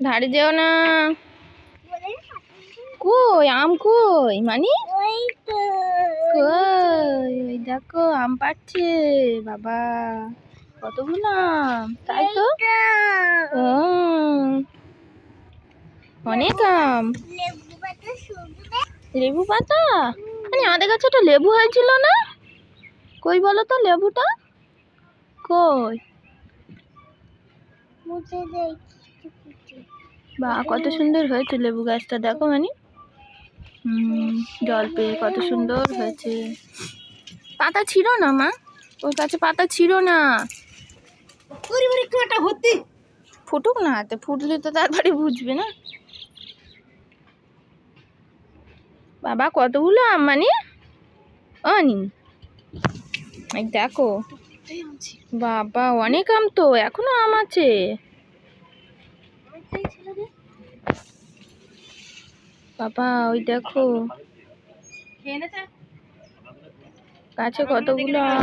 ধারে যেও না। কই আম কই মানি? কই ওই দেখো আম পাড়ছে বাবা, কতগুলো আম, তাই তো। অনেক আম। লেবু পাতা মানে আমাদের কাছে একটা লেবু হয়েছিল না? কই বলো তো লেবুটা কই? বা কত সুন্দর হয়েছে লেবু গাছটা, দেখো মানে জল পেয়ে কত সুন্দর হয়েছে। পাতা ছিঁড়ো না মা, ওর কাছে পাতা ছিঁড়ো না। ফুটুক না, হাতে ফুটলে তো তারপরে বুঝবে না। বাবা কতগুলো আম মানে অনি, দেখো বাবা অনেক আম তো, এখনো আম আছে। বাবা ওই দেখো গাছে কতগুলো আম।